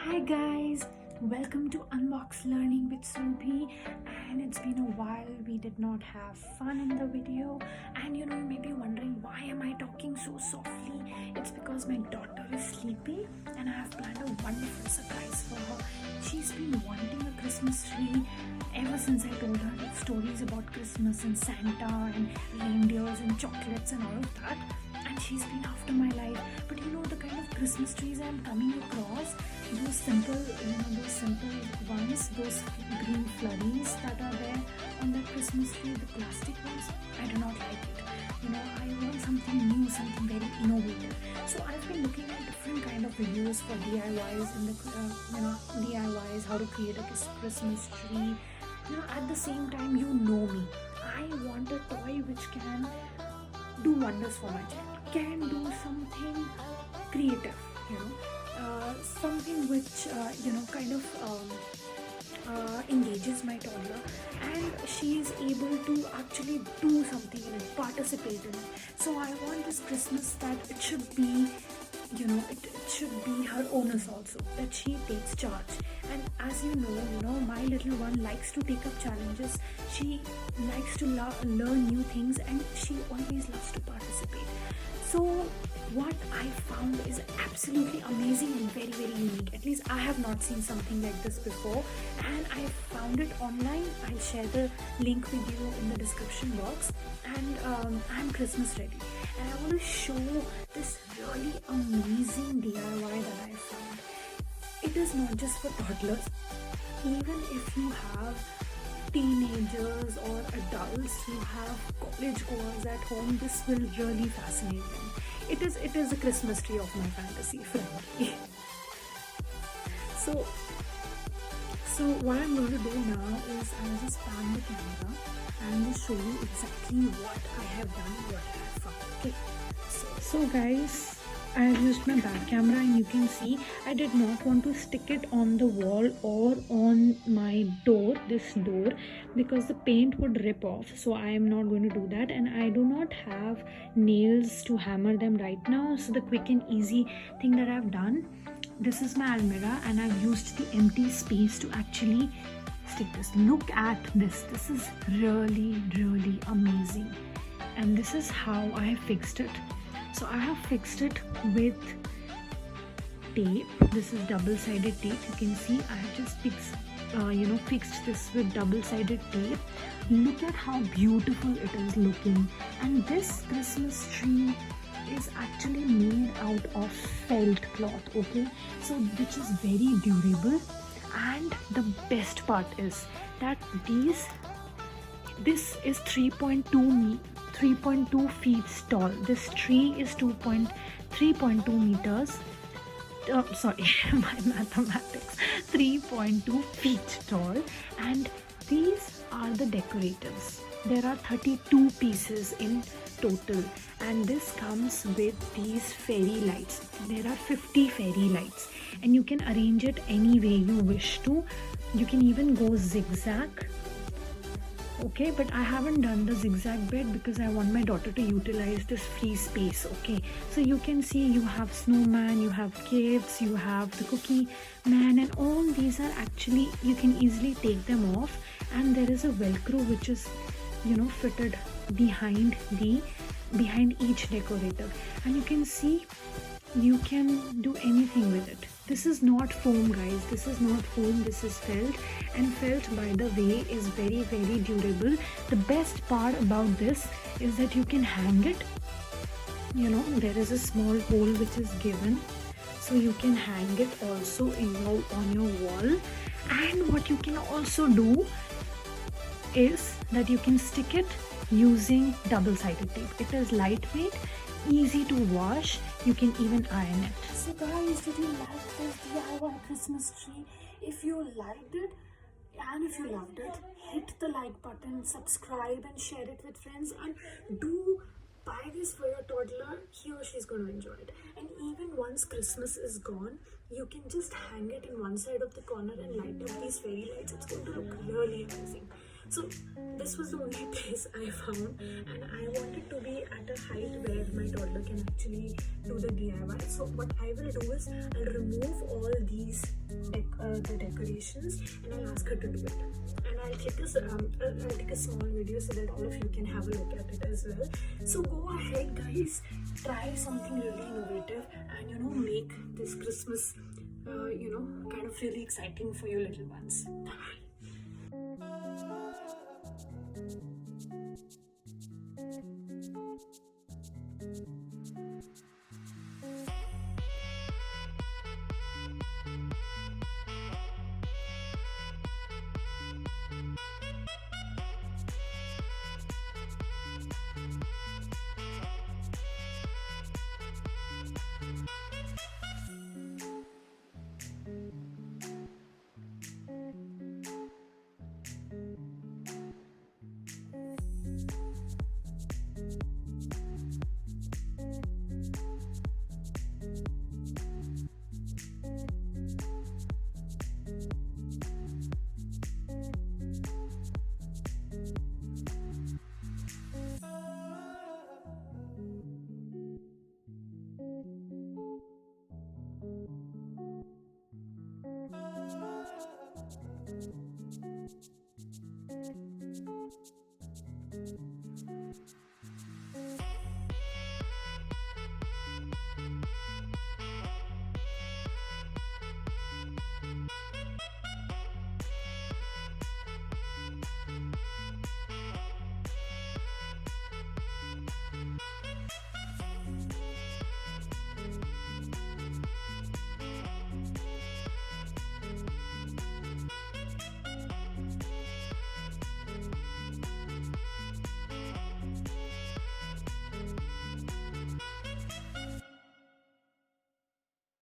Hi guys, welcome to Unbox Learning with Surabhi. And it's been a while we did not have fun in the video, and you may be wondering why am I talking so softly. It's because my daughter is sleeping and I have planned a wonderful surprise for her. She's been wanting a Christmas tree ever since I told her the stories about Christmas and Santa and reindeers and chocolates and all of that, and she's been after my life. But the kind of Christmas trees I'm coming across, those simple ones, those green flurries that are there on the Christmas tree, the plastic ones, I do not like it. I want something new, something very innovative. So I've been looking at different kind of videos for DIYs in the DIYs, how to create a Christmas tree. At the same time, me, I want a toy which can do wonders for my child, can do something creative, something which engages my toddler, and she is able to actually do something in it, participate in it. So I want this Christmas that it should be, it should be her onus also, that she takes charge. And as my little one likes to take up challenges. She likes to learn new things, and she always loves to participate. So what I found is absolutely amazing and very, very unique. At least I have not seen something like this before, and I found it online. I'll share the link with you in the description box. And I'm Christmas ready, and I want to show this really amazing DIY that I found. It is not just for toddlers. Even if you have teenagers or adults who have college goers at home, this will really fascinate them. It is a Christmas tree of my fantasy, frankly. So what I'm going to do now is I'll just pan the camera and just show you exactly what I have done, what I have found. Okay. So guys, I have used my back camera, and you can see I did not want to stick it on the wall or on my door, this door, because the paint would rip off. So I am not going to do that, and I do not have nails to hammer them right now. So the quick and easy thing that I've done, this is my almirah, and I've used the empty space to actually stick this. Look at this. This is really, really amazing. And this is how I fixed it. So I have fixed it with tape. This is double-sided tape. You can see I have just fixed this with double-sided tape. Look at how beautiful it is looking. And this Christmas tree is actually made out of felt cloth, okay? So which is very durable. And the best part is that this is 3.2 feet tall. This tree is 3.2 meters. Sorry, my mathematics. 3.2 feet tall, and these are the decoratives. There are 32 pieces in total, and this comes with these fairy lights. There are 50 fairy lights, and you can arrange it any way you wish to. You can even go zigzag. Okay, but I haven't done the zigzag bit because I want my daughter to utilize this free space. Okay, so you can see you have snowman, you have gifts, you have the cookie man, and all these are actually, you can easily take them off, and there is a velcro which is fitted behind each decorative, and you can see you can do anything with it. This is not foam, guys. This is not foam. This is felt, and felt, by the way, is very, very durable. The best part about this is that you can hang it. There is a small hole which is given, so you can hang it also on your wall. And what you can also do is that you can stick it using double-sided tape. It is lightweight, easy to wash. You can even iron it. So guys, did you like this DIY Christmas tree? If you liked it and if you loved it, hit the like button, subscribe, and share it with friends, and do buy this for your toddler. He or she is going to enjoy it. And even once Christmas is gone, you can just hang it in one side of the corner and light up these fairy lights. It's going to look really amazing. So this was the only place I found, and I wanted to be at a height where my toddler can actually do the DIY. So what I will do is I'll remove all these decorations, and I'll ask her to do it. And I'll take a small video so that all of you can have a look at it as well. So go ahead, guys, try something really innovative, and make this Christmas, kind of really exciting for your little ones. Bye.